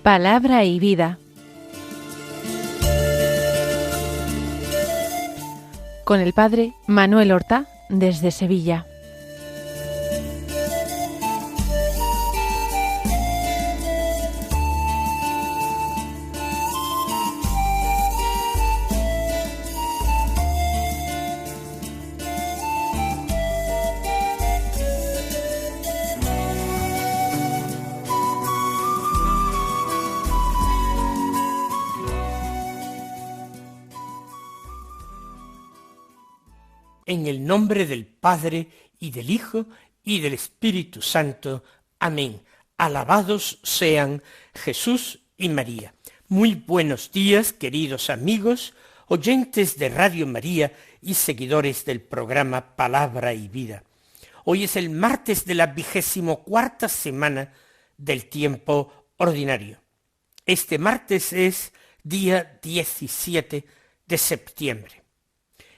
Palabra y vida. Con el padre Manuel Horta, desde Sevilla. En el nombre del Padre, y del Hijo, y del Espíritu Santo. Amén. Alabados sean Jesús y María. Muy buenos días, queridos amigos, oyentes de Radio María y seguidores del programa Palabra y Vida. Hoy es el martes de la 24ª semana del tiempo ordinario. Este martes es día 17 de septiembre.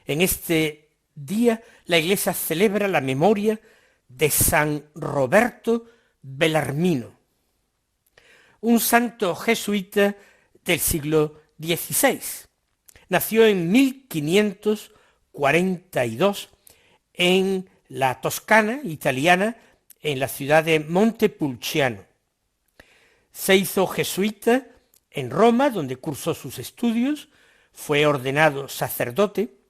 En este día la Iglesia celebra la memoria de San Roberto Bellarmino, un santo jesuita del siglo XVI. Nació en 1542 en la Toscana italiana, en la ciudad de Montepulciano. Se hizo jesuita en Roma, donde cursó sus estudios, fue ordenado sacerdote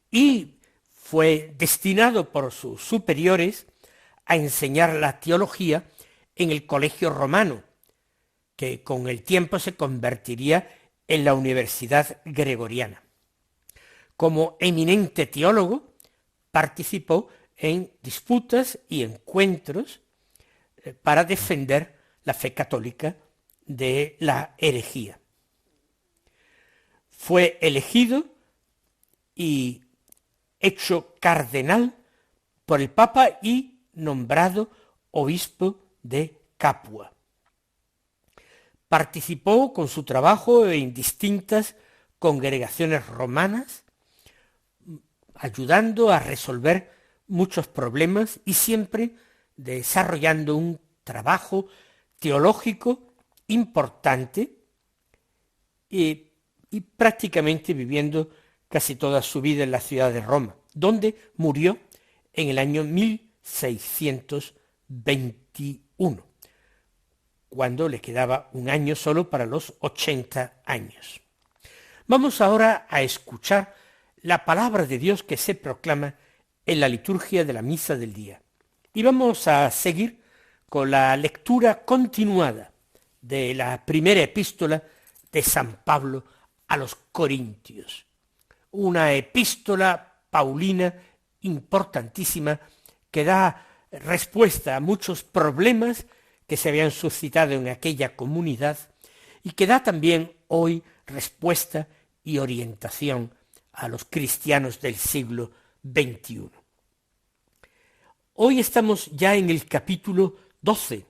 y fue destinado por sus superiores a enseñar la teología en el Colegio Romano, que con el tiempo se convertiría en la Universidad Gregoriana. Como eminente teólogo, participó en disputas y encuentros para defender la fe católica de la herejía. Fue elegido y hecho cardenal por el Papa y nombrado obispo de Capua. Participó con su trabajo en distintas congregaciones romanas, ayudando a resolver muchos problemas y siempre desarrollando un trabajo teológico importante y prácticamente viviendo casi toda su vida en la ciudad de Roma, donde murió en el año 1621, cuando le quedaba un año solo para los 80 años. Vamos ahora a escuchar la palabra de Dios que se proclama en la liturgia de la misa del día. Y vamos a seguir con la lectura continuada de la primera epístola de San Pablo a los Corintios. Una epístola paulina importantísima que da respuesta a muchos problemas que se habían suscitado en aquella comunidad y que da también hoy respuesta y orientación a los cristianos del siglo XXI. Hoy estamos ya en el capítulo 12,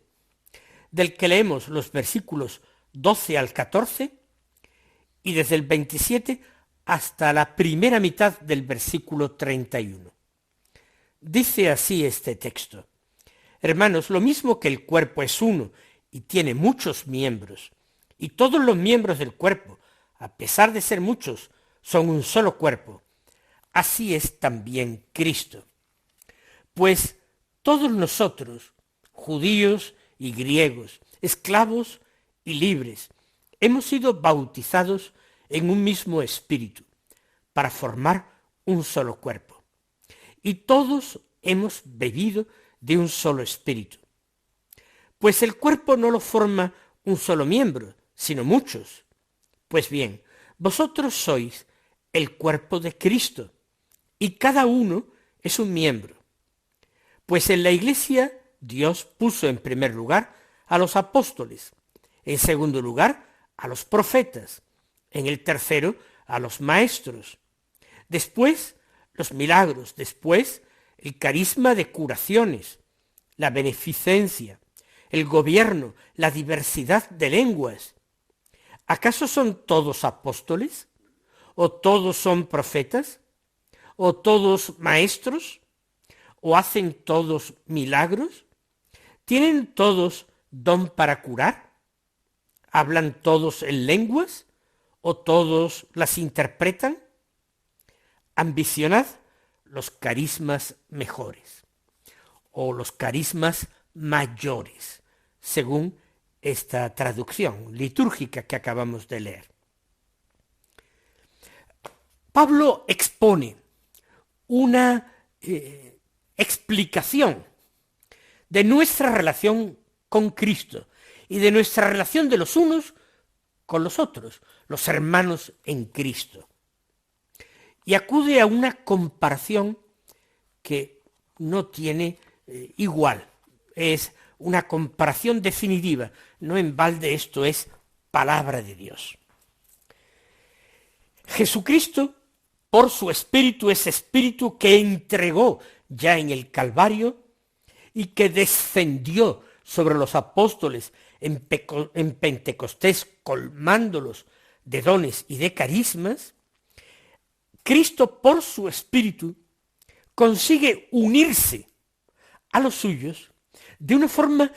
del que leemos los versículos 12 al 14 y desde el 27 hasta la primera mitad del versículo 31. Dice así este texto: Hermanos, lo mismo que el cuerpo es uno y tiene muchos miembros, y todos los miembros del cuerpo, a pesar de ser muchos, son un solo cuerpo, así es también Cristo. Pues todos nosotros, judíos y griegos, esclavos y libres, hemos sido bautizados en un mismo espíritu, para formar un solo cuerpo. Y todos hemos bebido de un solo espíritu. Pues el cuerpo no lo forma un solo miembro, sino muchos. Pues bien, vosotros sois el cuerpo de Cristo, y cada uno es un miembro. Pues en la Iglesia Dios puso en primer lugar a los apóstoles, en segundo lugar a los profetas, en el tercero a los maestros, después los milagros, después el carisma de curaciones, la beneficencia, el gobierno, la diversidad de lenguas. ¿Acaso son todos apóstoles? ¿O todos son profetas? ¿O todos maestros? ¿O hacen todos milagros? ¿Tienen todos don para curar? ¿Hablan todos en lenguas o todos las interpretan? Ambicionad los carismas mejores o los carismas mayores, según esta traducción litúrgica que acabamos de leer. Pablo expone una explicación de nuestra relación con Cristo y de nuestra relación de los unos con los otros, los hermanos en Cristo. Y acude a una comparación que no tiene igual, es una comparación definitiva, no en balde esto es palabra de Dios. Jesucristo, por su Espíritu, ese Espíritu que entregó ya en el Calvario y que descendió sobre los apóstoles en Pentecostés, colmándolos de dones y de carismas, Cristo, por su Espíritu, consigue unirse a los suyos de una forma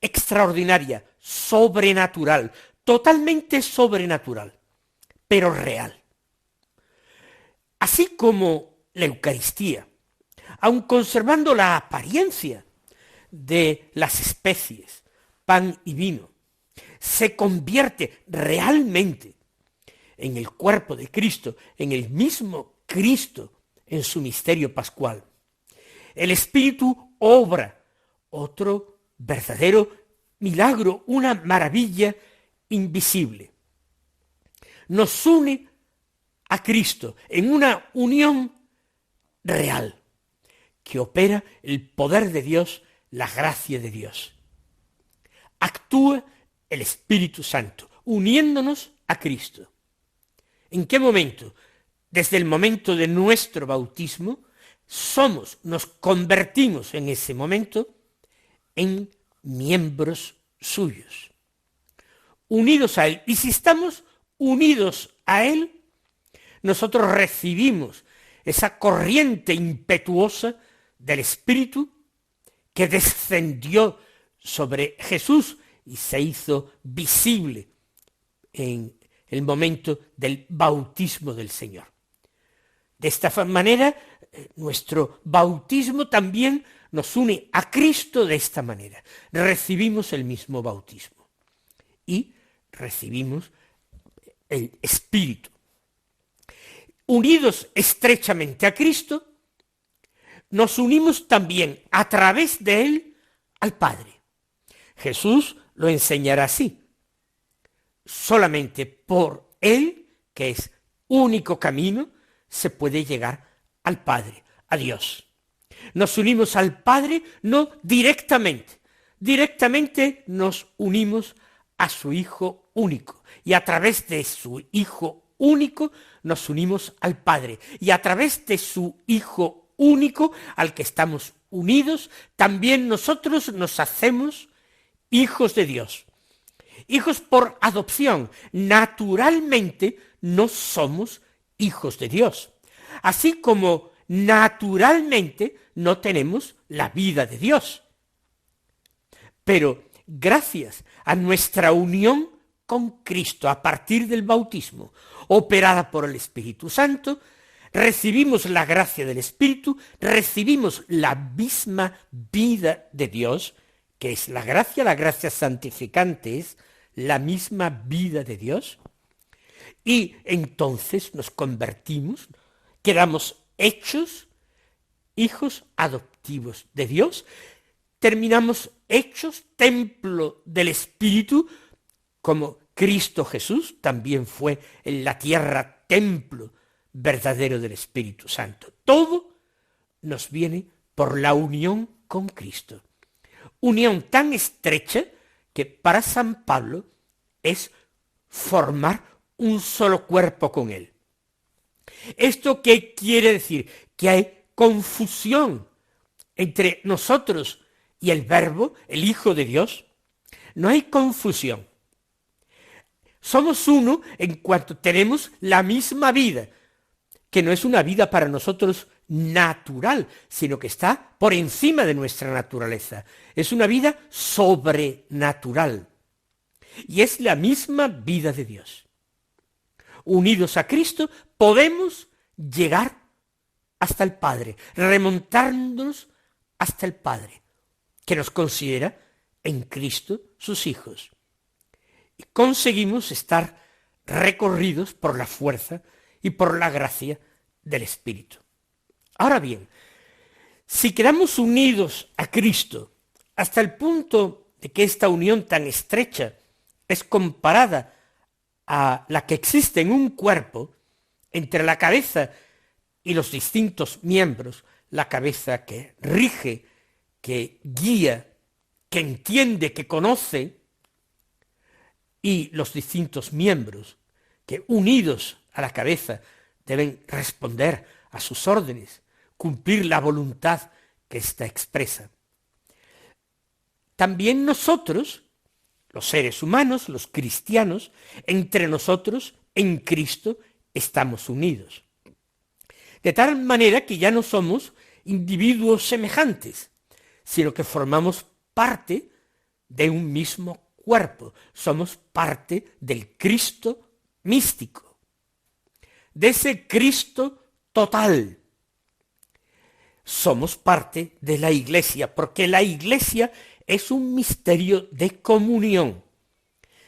extraordinaria, sobrenatural, totalmente sobrenatural, pero real. Así como la Eucaristía, aun conservando la apariencia de las especies, pan y vino, se convierte realmente en el cuerpo de Cristo, en el mismo Cristo en su misterio pascual. El Espíritu obra otro verdadero milagro, una maravilla invisible. Nos une a Cristo en una unión real que opera el poder de Dios, la gracia de Dios. Actúa el Espíritu Santo, uniéndonos a Cristo. ¿En qué momento? Desde el momento de nuestro bautismo, nos convertimos en ese momento en miembros suyos, unidos a Él. Y si estamos unidos a Él, nosotros recibimos esa corriente impetuosa del Espíritu que descendió sobre Jesús y se hizo visible en el momento del bautismo del Señor. De esta manera, nuestro bautismo también nos une a Cristo de esta manera. Recibimos el mismo bautismo y recibimos el Espíritu. Unidos estrechamente a Cristo, nos unimos también a través de Él al Padre. Jesús lo enseñará así. Solamente por Él, que es único camino, se puede llegar al Padre, a Dios. Nos unimos al Padre no directamente. Directamente nos unimos a su Hijo único. Y a través de su Hijo único nos unimos al Padre. Y a través de su Hijo único al que estamos unidos, también nosotros nos hacemos hijos de Dios. Hijos por adopción. Naturalmente no somos hijos de Dios. Así como naturalmente no tenemos la vida de Dios. Pero gracias a nuestra unión con Cristo a partir del bautismo, operada por el Espíritu Santo, recibimos la gracia del Espíritu, recibimos la misma vida de Dios, que es la gracia santificante es la misma vida de Dios, y entonces nos convertimos, quedamos hechos hijos adoptivos de Dios, terminamos hechos templo del Espíritu, como Cristo Jesús también fue en la tierra templo verdadero del Espíritu Santo. Todo nos viene por la unión con Cristo. Unión tan estrecha que para San Pablo es formar un solo cuerpo con Él. ¿Esto qué quiere decir? Que hay confusión entre nosotros y el Verbo, el Hijo de Dios. No hay confusión. Somos uno en cuanto tenemos la misma vida, que no es una vida para nosotros natural, sino que está por encima de nuestra naturaleza. Es una vida sobrenatural. y es la misma vida de Dios. Unidos a Cristo podemos llegar hasta el Padre, remontarnos hasta el Padre, que nos considera en Cristo sus hijos. Y conseguimos estar recorridos por la fuerza y por la gracia del Espíritu. Ahora bien, si quedamos unidos a Cristo hasta el punto de que esta unión tan estrecha es comparada a la que existe en un cuerpo entre la cabeza y los distintos miembros, la cabeza que rige, que guía, que entiende, que conoce, y los distintos miembros que unidos a la cabeza deben responder a sus órdenes, cumplir la voluntad que ésta expresa. También nosotros, los seres humanos, los cristianos, entre nosotros en Cristo estamos unidos. De tal manera que ya no somos individuos semejantes, sino que formamos parte de un mismo cuerpo, somos parte del Cristo místico, de ese Cristo total. Somos parte de la Iglesia, porque la Iglesia es un misterio de comunión.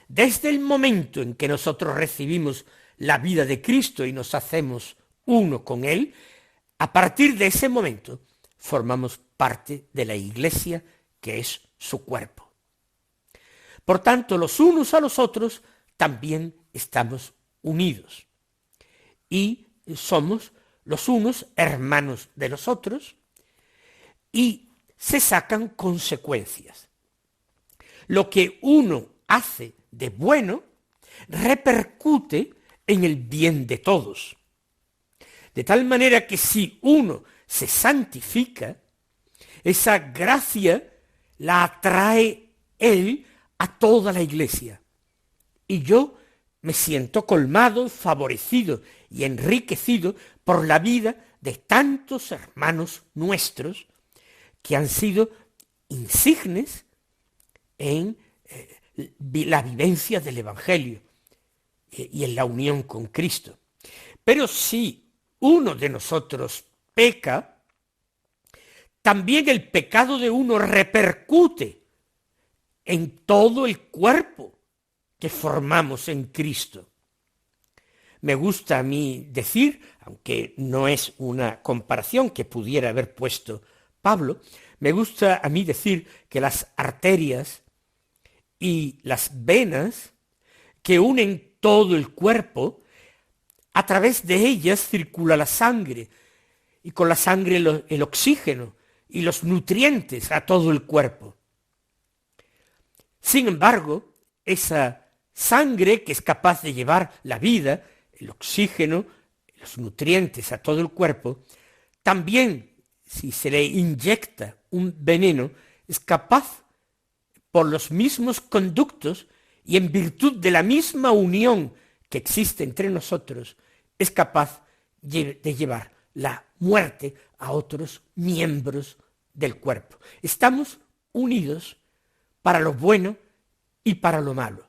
Desde el momento en que nosotros recibimos la vida de Cristo y nos hacemos uno con Él, a partir de ese momento formamos parte de la Iglesia, que es su cuerpo. Por tanto, los unos a los otros también estamos unidos. Y somos los unos hermanos de los otros, y se sacan consecuencias. Lo que uno hace de bueno repercute en el bien de todos. De tal manera que si uno se santifica, esa gracia la atrae él a toda la Iglesia. Y yo me siento colmado, favorecido y enriquecido por la vida de tantos hermanos nuestros que han sido insignes en la vivencia del Evangelio y en la unión con Cristo. Pero si uno de nosotros peca, también el pecado de uno repercute en todo el cuerpo que formamos en Cristo. Me gusta a mí decir, aunque no es una comparación que pudiera haber puesto Pablo, me gusta a mí decir que las arterias y las venas que unen todo el cuerpo, a través de ellas circula la sangre, y con la sangre el oxígeno y los nutrientes a todo el cuerpo. Sin embargo, esa sangre que es capaz de llevar la vida, el oxígeno, los nutrientes a todo el cuerpo, también, si se le inyecta un veneno, es capaz, por los mismos conductos y en virtud de la misma unión que existe entre nosotros, es capaz de llevar la muerte a otros miembros del cuerpo. Estamos unidos para lo bueno y para lo malo,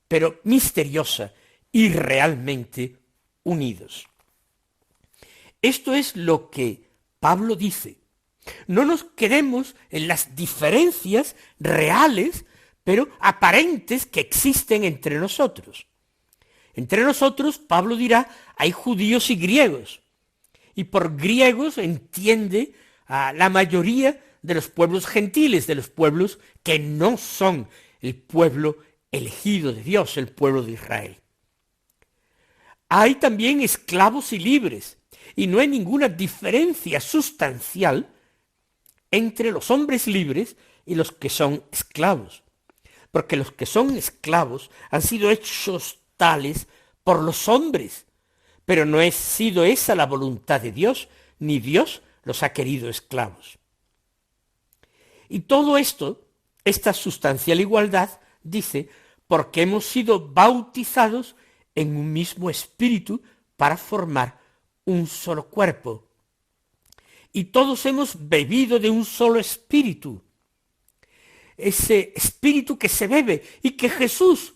pero misteriosa y realmente unidos. Esto es lo que Pablo dice. No nos quedemos en las diferencias reales, pero aparentes que existen entre nosotros. Entre nosotros, Pablo dirá, hay judíos y griegos, y por griegos entiende a la mayoría de los pueblos gentiles, de los pueblos que no son el pueblo elegido de Dios, el pueblo de Israel. Hay también esclavos y libres, y no hay ninguna diferencia sustancial entre los hombres libres y los que son esclavos, porque los que son esclavos han sido hechos tales por los hombres, pero no ha sido esa la voluntad de Dios, ni Dios los ha querido esclavos. Y todo esto, esta sustancial igualdad, dice, porque hemos sido bautizados en un mismo espíritu para formar un solo cuerpo. Y todos hemos bebido de un solo espíritu. Ese espíritu que se bebe y que Jesús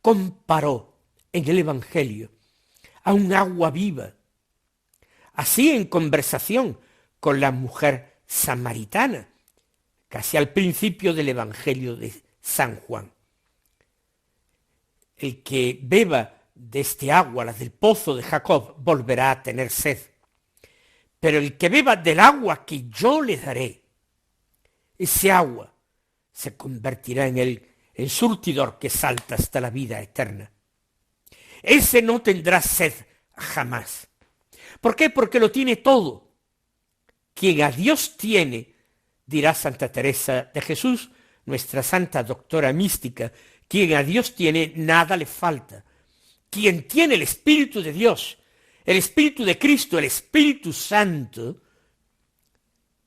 comparó en el Evangelio a un agua viva. Así en conversación con la mujer samaritana, casi al principio del Evangelio de San Juan. El que beba de este agua, la del pozo de Jacob, volverá a tener sed. Pero el que beba del agua que yo le daré, ese agua se convertirá en surtidor que salta hasta la vida eterna. Ese no tendrá sed jamás. ¿Por qué? Porque lo tiene todo. Quien a Dios tiene, dirá Santa Teresa de Jesús, nuestra santa doctora mística, quien a Dios tiene, nada le falta. Quien tiene el Espíritu de Dios, el Espíritu de Cristo, el Espíritu Santo,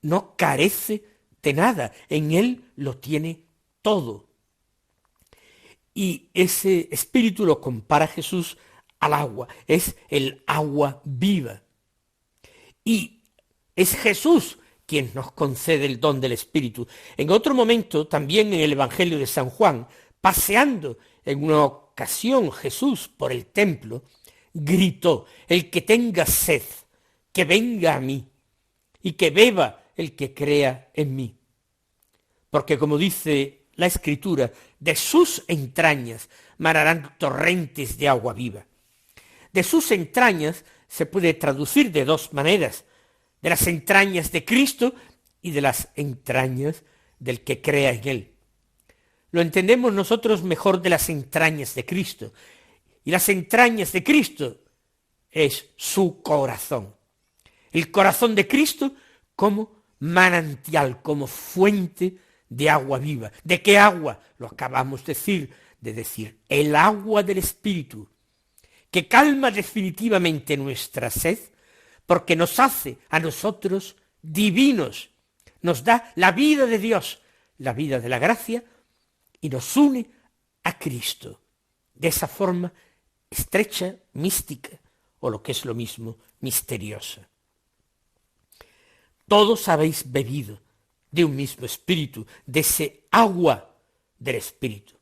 no carece de nada. En él lo tiene todo. Y ese Espíritu lo compara Jesús al agua. Es el agua viva. Y es Jesús quien nos concede el don del Espíritu. En otro momento, también en el Evangelio de San Juan, paseando en una ocasión Jesús por el templo, gritó: el que tenga sed, que venga a mí, y que beba el que crea en mí. Porque como dice la Escritura, de sus entrañas manarán torrentes de agua viva. De sus entrañas se puede traducir de dos maneras: de las entrañas de Cristo y de las entrañas del que crea en él. Lo entendemos nosotros mejor de las entrañas de Cristo. Y las entrañas de Cristo es su corazón. El corazón de Cristo como manantial, como fuente de agua viva. ¿De qué agua? Lo acabamos de decir, el agua del Espíritu, que calma definitivamente nuestra sed, porque nos hace a nosotros divinos, nos da la vida de Dios, la vida de la gracia, y nos une a Cristo, de esa forma estrecha, mística, o lo que es lo mismo, misteriosa. Todos habéis bebido de un mismo espíritu, de ese agua del Espíritu.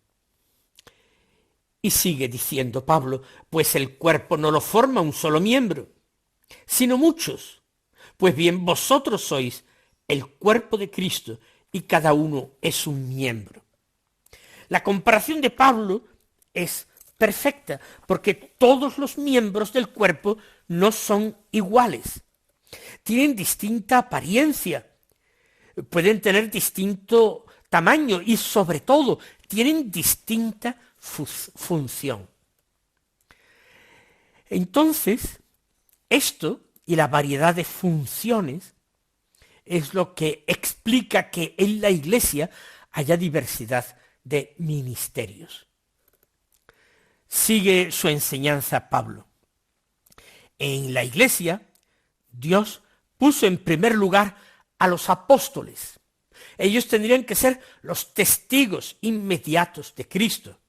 Y sigue diciendo Pablo, pues el cuerpo no lo forma un solo miembro, sino muchos. Pues bien, vosotros sois el cuerpo de Cristo y cada uno es un miembro. La comparación de Pablo es perfecta, porque todos los miembros del cuerpo no son iguales. Tienen distinta apariencia, pueden tener distinto tamaño y sobre todo tienen distinta función. Entonces, esto y la variedad de funciones es lo que explica que en la Iglesia haya diversidad de ministerios. Sigue su enseñanza Pablo. En la Iglesia, Dios puso en primer lugar a los apóstoles. Ellos tendrían que ser los testigos inmediatos de Cristo,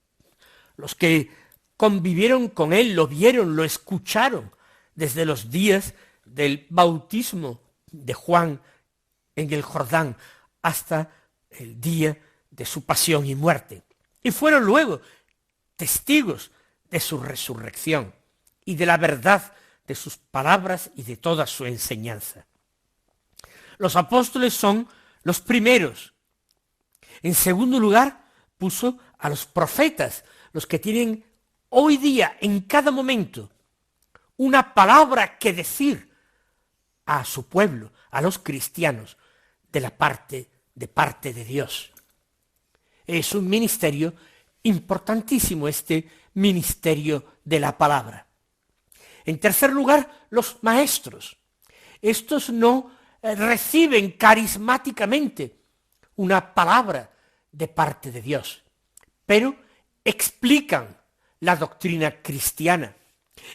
los que convivieron con él, lo vieron, lo escucharon desde los días del bautismo de Juan en el Jordán hasta el día de su pasión y muerte. Y fueron luego testigos de su resurrección y de la verdad de sus palabras y de toda su enseñanza. Los apóstoles son los primeros. En segundo lugar, puso a los profetas, los que tienen hoy día, en cada momento, una palabra que decir a su pueblo, a los cristianos, de parte de Dios. Es un ministerio importantísimo, este ministerio de la palabra. En tercer lugar, los maestros. Estos no reciben carismáticamente una palabra de parte de Dios, pero explican la doctrina cristiana,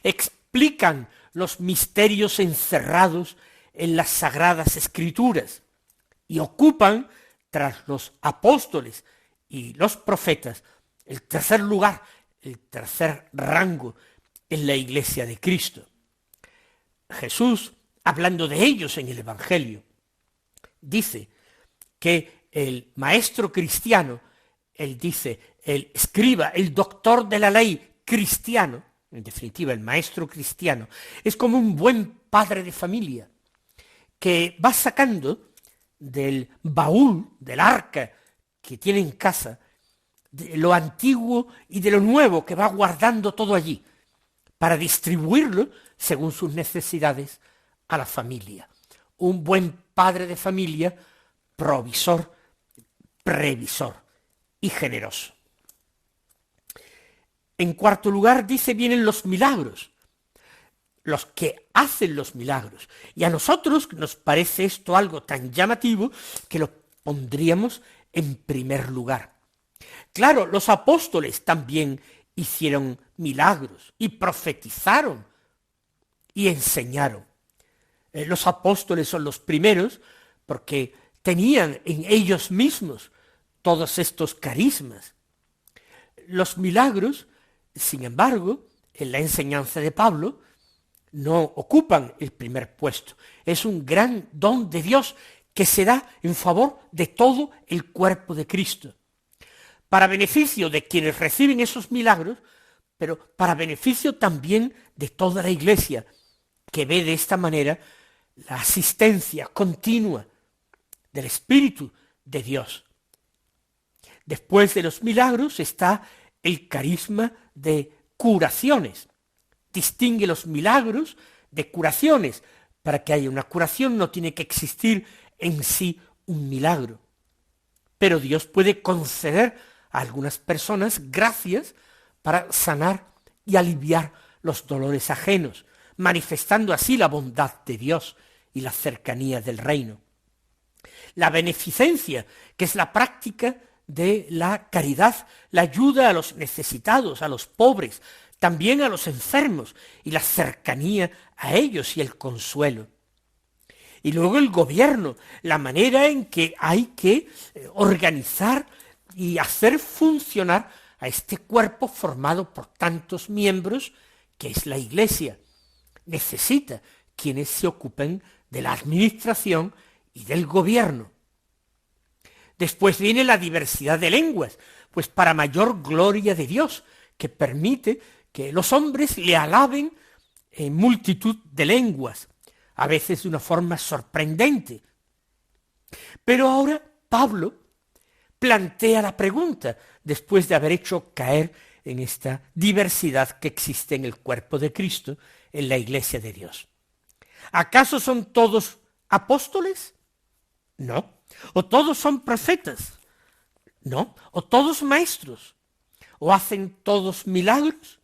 explican los misterios encerrados en las sagradas escrituras y ocupan, tras los apóstoles y los profetas, el tercer lugar, el tercer rango en la Iglesia de Cristo. Jesús, hablando de ellos en el Evangelio, dice que el maestro cristiano Él dice, el escriba, el doctor de la ley cristiano, en definitiva el maestro cristiano, es como un buen padre de familia que va sacando del baúl, del arca que tiene en casa, de lo antiguo y de lo nuevo, que va guardando todo allí, para distribuirlo según sus necesidades a la familia. Un buen padre de familia, provisor, previsor y generoso. En cuarto lugar, dice, vienen los milagros, los que hacen los milagros. Y a nosotros nos parece esto algo tan llamativo que lo pondríamos en primer lugar. Claro, los apóstoles también hicieron milagros y profetizaron y enseñaron. Los apóstoles son los primeros porque tenían en ellos mismos todos estos carismas. Los milagros, sin embargo, en la enseñanza de Pablo, no ocupan el primer puesto. Es un gran don de Dios que se da en favor de todo el cuerpo de Cristo, para beneficio de quienes reciben esos milagros, pero para beneficio también de toda la Iglesia, que ve de esta manera la asistencia continua del Espíritu de Dios. Después de los milagros está el carisma de curaciones. Distingue los milagros de curaciones. Para que haya una curación no tiene que existir en sí un milagro. Pero Dios puede conceder a algunas personas gracias para sanar y aliviar los dolores ajenos, manifestando así la bondad de Dios y la cercanía del reino. La beneficencia, que es la práctica de la caridad, la ayuda a los necesitados, a los pobres, también a los enfermos, y la cercanía a ellos y el consuelo. Y luego el gobierno, la manera en que hay que organizar y hacer funcionar a este cuerpo formado por tantos miembros que es la Iglesia. Necesita quienes se ocupen de la administración y del gobierno. Después viene la diversidad de lenguas, pues para mayor gloria de Dios, que permite que los hombres le alaben en multitud de lenguas, a veces de una forma sorprendente. Pero ahora Pablo plantea la pregunta, después de haber hecho caer en esta diversidad que existe en el cuerpo de Cristo, en la Iglesia de Dios. ¿Acaso son todos apóstoles? No. ¿O todos son profetas? No. ¿O todos maestros? ¿O hacen todos milagros?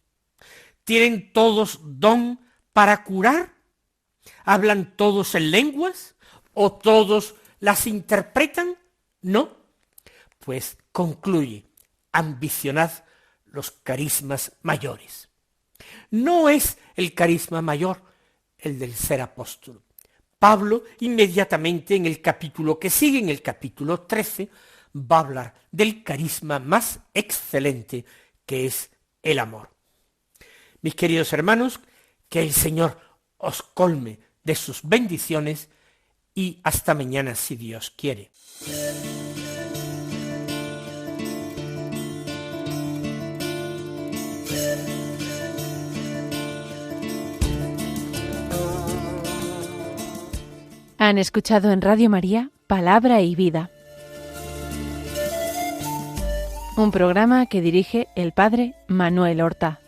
¿Tienen todos don para curar? ¿Hablan todos en lenguas? ¿O todos las interpretan? No. Pues concluye, ambicionad los carismas mayores. No es el carisma mayor el del ser apóstol. Pablo inmediatamente en el capítulo que sigue, en el capítulo 13, va a hablar del carisma más excelente, que es el amor. Mis queridos hermanos, que el Señor os colme de sus bendiciones y hasta mañana si Dios quiere. Han escuchado en Radio María Palabra y Vida, un programa que dirige el Padre Manuel Horta.